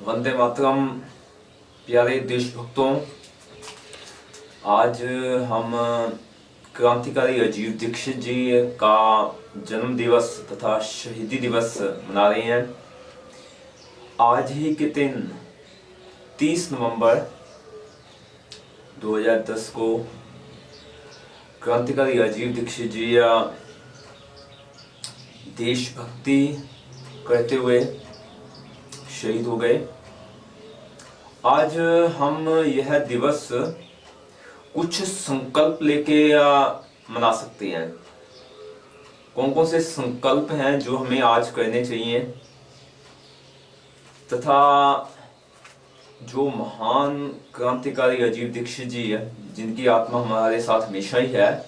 वंदे मातरम। प्यारे देशभक्तों, आज हम क्रांतिकारी अजीत दीक्षित जी का जन्म दिवस तथा शहीदी दिवस मना रहे हैं। आज ही के दिन 30 नवंबर 2010 को क्रांतिकारी अजीत दीक्षित जी देशभक्ति करते हुए शहीद हो गए। आज हम यह दिवस कुछ संकल्प लेके मना सकते हैं। कौन कौन से संकल्प हैं जो हमें आज करने चाहिए, तथा जो महान क्रांतिकारी अजीत दीक्षित जी है, जिनकी आत्मा हमारे साथ हमेशा ही है,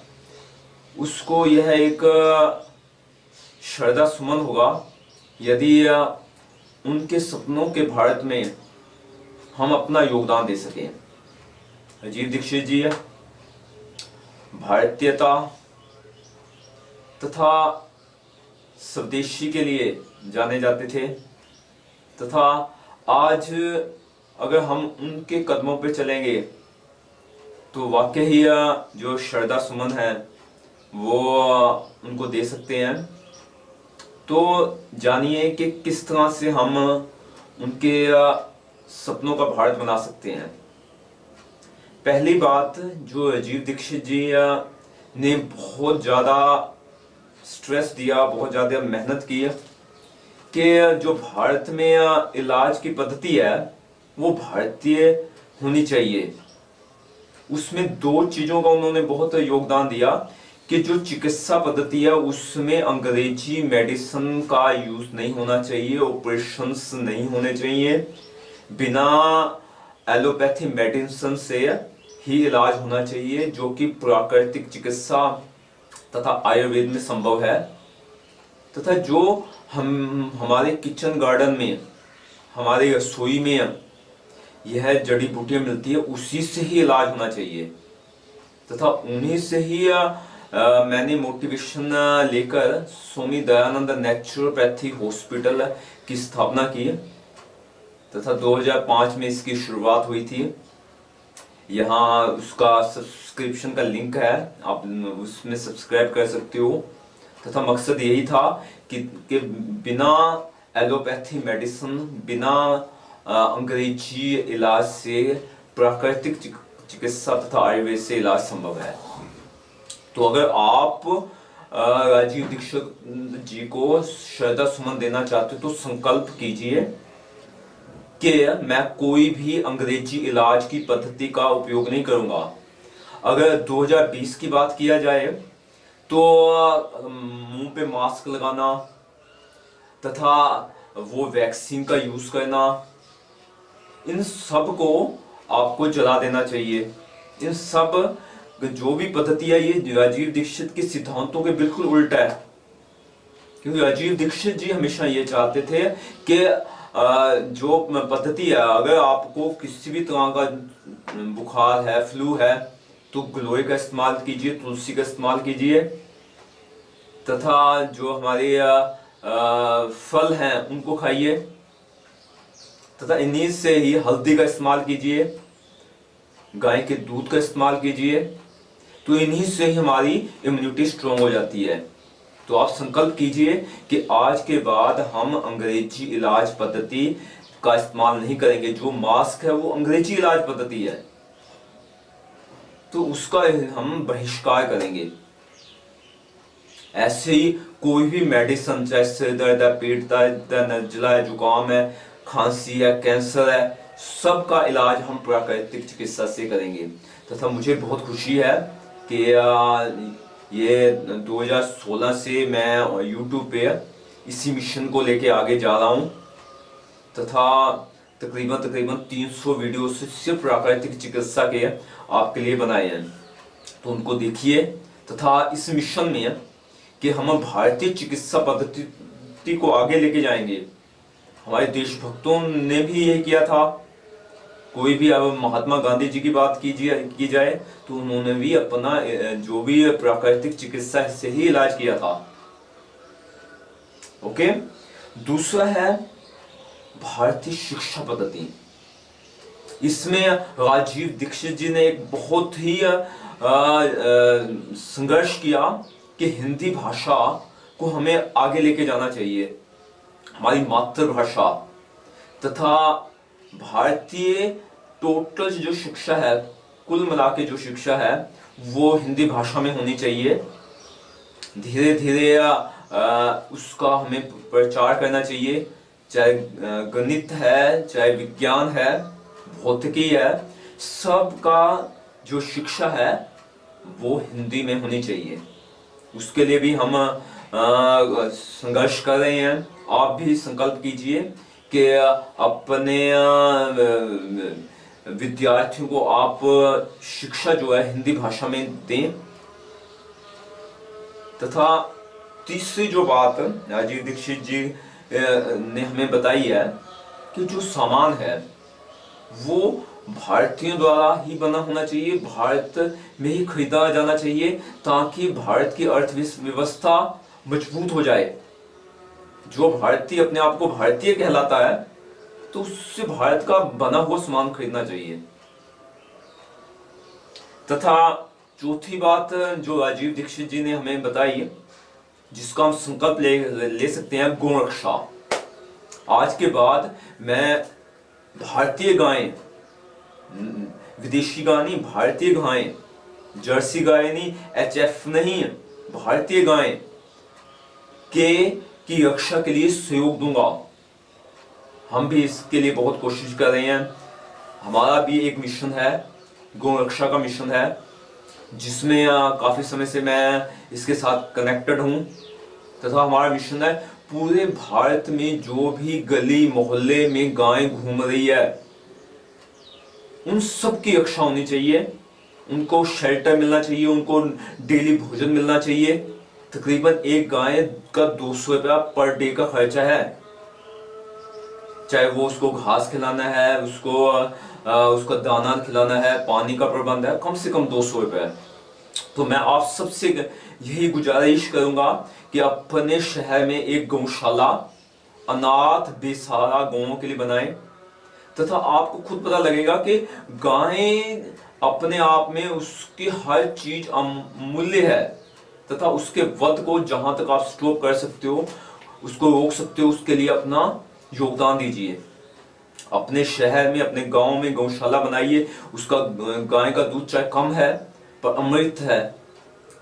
उसको यह एक श्रद्धा सुमन होगा यदि उनके सपनों के भारत में हम अपना योगदान दे सकें। अजीत दीक्षित जी भारतीयता तथा स्वदेशी के लिए जाने जाते थे, तथा आज अगर हम उनके कदमों पे चलेंगे तो वाकई ही जो श्रद्धा सुमन है वो उनको दे सकते हैं। तो जानिए कि किस तरह से हम उनके सपनों का भारत बना सकते हैं। पहली बात, जो अजीत दीक्षित जी ने बहुत ज़्यादा स्ट्रेस दिया, बहुत ज़्यादा मेहनत की कि जो भारत में इलाज की पद्धति है वो भारतीय होनी चाहिए। उसमें दो चीज़ों का उन्होंने बहुत योगदान दिया कि जो चिकित्सा पद्धति है उसमें अंग्रेजी मेडिसिन का यूज नहीं होना चाहिए, ऑपरेशंस नहीं होने चाहिए, बिना एलोपैथी मेडिसिन से ही इलाज होना चाहिए, जो कि प्राकृतिक चिकित्सा तथा आयुर्वेद में संभव है। तथा जो हम हमारे किचन गार्डन में, हमारे रसोई में यह जड़ी बूटियां मिलती है, उसी से ही इलाज होना चाहिए। तथा उन्हीं से ही मैंने मोटिवेशन लेकर स्वामी दयानंद नेचुरोपैथी हॉस्पिटल की स्थापना की, तथा 2005 में इसकी शुरुआत हुई थी। यहाँ उसका सब्सक्रिप्शन का लिंक है, आप उसमें सब्सक्राइब कर सकते हो। तथा मकसद यही था कि बिना एलोपैथी मेडिसिन, बिना अंग्रेजी इलाज से प्राकृतिक चिकित्सा तथा आयुर्वेद से इलाज संभव है। तो अगर आप राजीव दीक्षित जी को श्रद्धा सुमन देना चाहते हो तो संकल्प कीजिए कि मैं कोई भी अंग्रेजी इलाज की पद्धति का उपयोग नहीं करूंगा। अगर 2020 की बात किया जाए तो मुंह पे मास्क लगाना तथा वो वैक्सीन का यूज करना, इन सब को आपको जला देना चाहिए। इन सब जो भी पद्धति है ये राजीव दीक्षित के सिद्धांतों के बिल्कुल उल्टा है, क्योंकि राजीव दीक्षित जी हमेशा ये चाहते थे कि जो पद्धति है, अगर आपको किसी भी तरह का बुखार है, फ्लू है, तो गिलोय का इस्तेमाल कीजिए, तुलसी का इस्तेमाल कीजिए, तथा जो हमारे फल हैं उनको खाइए, तथा इन्हीं से ही हल्दी का इस्तेमाल कीजिए, गाय के दूध का इस्तेमाल कीजिए, तो इन्हीं से ही हमारी इम्यूनिटी स्ट्रांग हो जाती है। तो आप संकल्प कीजिए कि आज के बाद हम अंग्रेजी इलाज पद्धति का इस्तेमाल नहीं करेंगे। जो मास्क है वो अंग्रेजी इलाज पद्धति है, तो उसका हम बहिष्कार करेंगे। ऐसे ही कोई भी मेडिसिन, चाहे सिर दर्द है, पेट दर्द है, नज़ला है, जुकाम है, खांसी है, कैंसर है, सबका इलाज हम प्राकृतिक चिकित्सा से करेंगे। तथा मुझे बहुत खुशी है कि ये 2016 से मैं YouTube पे इसी मिशन को लेके आगे जा रहा हूँ, तथा तकरीबन 300 वीडियो सिर्फ प्राकृतिक चिकित्सा के आपके लिए बनाए हैं। तो उनको देखिए, तथा इस मिशन में कि हम भारतीय चिकित्सा पद्धति को आगे लेके जाएंगे। हमारे देशभक्तों ने भी यही किया था। कोई भी अब महात्मा गांधी जी की बात की जाए तो उन्होंने भी अपना जो भी प्राकृतिक चिकित्सा से ही इलाज किया था। ओके। दूसरा है भारतीय शिक्षा पद्धति। इसमें राजीव दीक्षित जी ने एक बहुत ही संघर्ष किया कि हिंदी भाषा को हमें आगे लेके जाना चाहिए, हमारी मातृभाषा तथा भारतीय टोटल जो शिक्षा है, कुल मिला के जो शिक्षा है वो हिंदी भाषा में होनी चाहिए। धीरे धीरे उसका हमें प्रचार करना चाहिए, चाहे गणित है, चाहे विज्ञान है, भौतिकी है, सबका जो शिक्षा है वो हिंदी में होनी चाहिए। उसके लिए भी हम संघर्ष कर रहे हैं। आप भी संकल्प कीजिए कि अपने विद्यार्थियों को आप शिक्षा जो है हिंदी भाषा में दें। तथा तीसरी जो बात राजीव दीक्षित जी ने हमें बताई है कि जो सामान है वो भारतीयों द्वारा ही बना होना चाहिए, भारत में ही खरीदा जाना चाहिए, ताकि भारत की अर्थव्यवस्था मजबूत हो जाए। जो भारतीय अपने आप को भारतीय कहलाता है तो उससे भारत का बना हुआ सामान खरीदना चाहिए। तथा चौथी बात जो राजीव दीक्षित जी ने हमें बताई, जिसका हम संकल्प ले सकते हैं, गौ रक्षा। आज के बाद मैं भारतीय गायें, विदेशी गाय नहीं, भारतीय गायें, जर्सी गाय नहीं, HF नहीं, भारतीय गायें की रक्षा के लिए सहयोग दूंगा। हम भी इसके लिए बहुत कोशिश कर रहे हैं। हमारा भी एक मिशन है, गौ रक्षा का मिशन है, जिसमें काफी समय से मैं इसके साथ कनेक्टेड हूं। तथा हमारा मिशन है पूरे भारत में जो भी गली मोहल्ले में गायें घूम रही है उन सब की रक्षा होनी चाहिए, उनको शेल्टर मिलना चाहिए, उनको डेली भोजन मिलना चाहिए। तकरीबन एक गाय का 200 रुपया पर डे का खर्चा है, चाहे वो उसको घास खिलाना है, उसको दाना खिलाना है, पानी का प्रबंध है, कम से कम 200 रुपये। तो मैं आप सबसे यही गुजारिश करूंगा कि अपने शहर में एक गौशाला अनाथ बेसहारा गौओं के लिए बनाएं। तथा आपको खुद पता लगेगा कि गायें अपने आप में उसकी हर चीज अमूल्य है। तथा उसके वध को जहां तक आप स्टॉप कर सकते हो, उसको रोक सकते हो, उसके लिए अपना योगदान दीजिए। अपने शहर में, अपने गांव में गौशाला बनाइए। उसका गाय का दूध चाहे कम है पर अमृत है,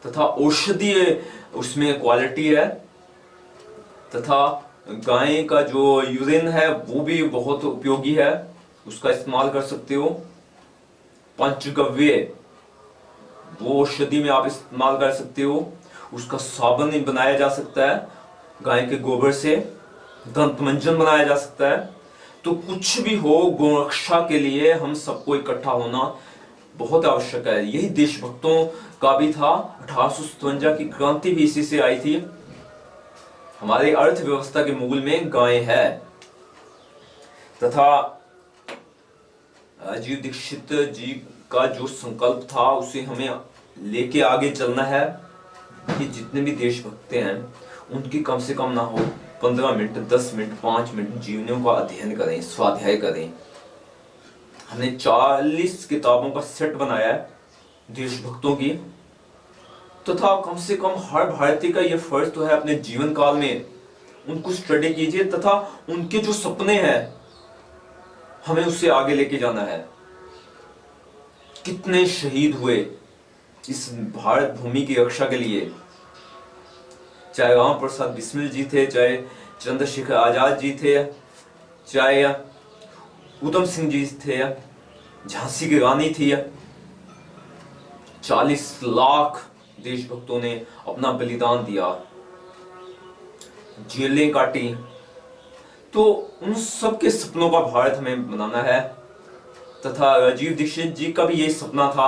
तथा औषधीय उसमें क्वालिटी है। तथा गाय का जो यूरिन है वो भी बहुत उपयोगी है, उसका इस्तेमाल कर सकते हो। पंचगव्य वो औषधि में आप इस्तेमाल कर सकते हो। उसका साबुन बनाया जा सकता है गाय के गोबर से, दंत मंजन बनाया जा सकता है। तो कुछ भी हो, गौरक्षा के लिए हम सबको इकट्ठा होना बहुत आवश्यक है। यही देशभक्तों का भी था। 1857 की क्रांति भी इसी से आई थी। हमारी अर्थव्यवस्था के मूल में गाय है। तथा राजीव दीक्षित जी का जो संकल्प था उसे हमें लेके आगे चलना है कि जितने भी देशभक्त हैं उनकी कम से कम ना हो 15 मिनट, 10 मिनट, 5 मिनट जीवनियों का अध्ययन करें, स्वाध्याय करें। हमने 40 किताबों का सेट बनाया है देशभक्तों की। तथा कम से कम हर भारतीय का यह फर्ज तो है अपने जीवन काल में उनको स्टडी कीजिए। तथा उनके जो सपने हैं हमें उससे आगे लेके जाना है। कितने शहीद हुए इस भारत भूमि की रक्षा के लिए, चाहे राम प्रसाद बिस्मिल जी थे, चाहे चंद्रशेखर आजाद जी थे, चाहे उधम सिंह जी थे, झांसी की रानी थी। 40 लाख देशभक्तों ने अपना बलिदान दिया, जेलें काटी। तो उन सब के सपनों का भारत हमें बनाना है। तथा राजीव दीक्षित जी का भी यही सपना था।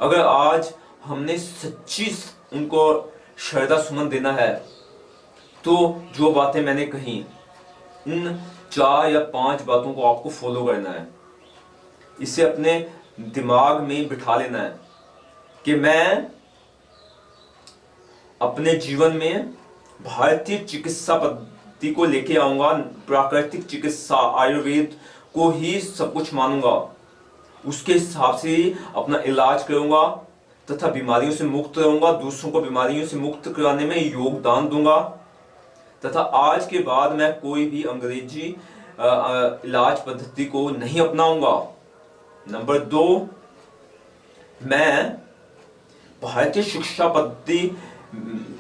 अगर आज हमने सच्ची उनको श्रद्धा सुमन देना है तो जो बातें मैंने कही उन 4 या 5 बातों को आपको फॉलो करना है। इसे अपने दिमाग में बिठा लेना है कि मैं अपने जीवन में भारतीय चिकित्सा पद्धति पद्धति को लेके आऊंगा, प्राकृतिक चिकित्सा आयुर्वेद को ही सब कुछ मानूंगा, उसके हिसाब से ही अपना इलाज करूंगा तथा बीमारियों से मुक्त रहूंगा, दूसरों को बीमारियों से मुक्त कराने में योगदान दूंगा। तथा आज के बाद मैं कोई भी अंग्रेजी इलाज पद्धति को नहीं अपनाऊंगा। नंबर 2, मैं भारतीय शिक्षा पद्धति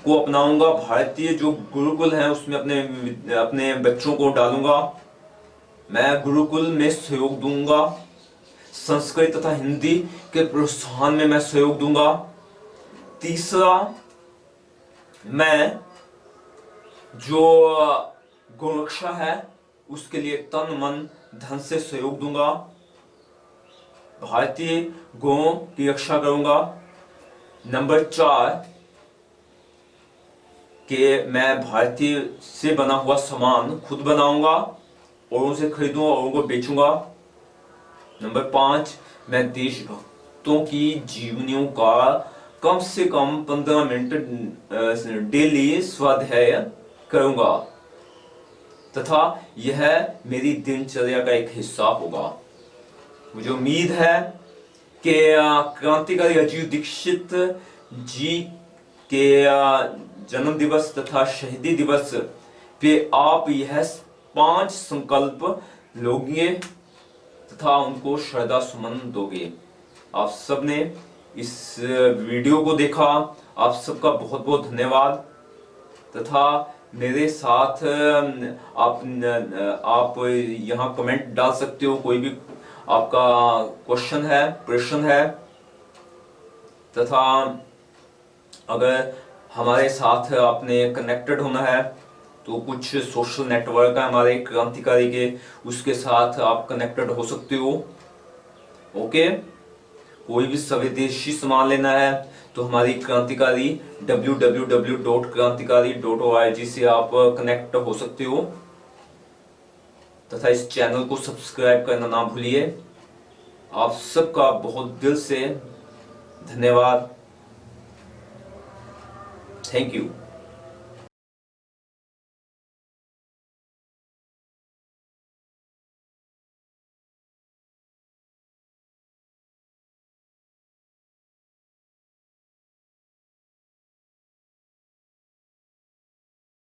को अपनाऊंगा। भारतीय जो गुरुकुल है उसमें अपने बच्चों को डालूंगा। मैं गुरुकुल में सहयोग दूंगा। संस्कृत तथा हिंदी के प्रोत्साहन में मैं सहयोग दूंगा। तीसरा, मैं जो गोरक्षा है उसके लिए तन मन धन से सहयोग दूंगा। भारतीय गौओं की रक्षा करूंगा। नंबर 4 कि मैं भारतीय से बना हुआ सामान खुद बनाऊंगा और उनसे खरीदूंगा और उनको बेचूंगा। नंबर 5, मैं देशभक्तों की जीवनियों का कम से कम 15 मिनट डेली स्वाध्याय करूंगा तथा यह मेरी दिनचर्या का एक हिस्सा होगा। मुझे उम्मीद है कि क्रांतिकारी अजीत दीक्षित जी के जन्म दिवस तथा शहीदी दिवस पे आप यह 5 संकल्प लोगे तथा उनको श्रद्धा सुमन दोगे। आप सबने इस वीडियो को देखा, आप सबका बहुत बहुत धन्यवाद। तथा मेरे साथ आप यहाँ कमेंट डाल सकते हो, कोई भी आपका क्वेश्चन है, प्रश्न है। तथा अगर हमारे साथ आपने कनेक्टेड होना है तो कुछ सोशल नेटवर्क है हमारे क्रांतिकारी के, उसके साथ आप कनेक्टेड हो सकते हो। ओके, कोई भी स्वदेशी सामान लेना है तो हमारी क्रांतिकारी www.krantikari.org से आप कनेक्ट हो सकते हो। तथा इस चैनल को सब्सक्राइब करना ना भूलिए। आप सबका बहुत दिल से धन्यवाद। Thank you.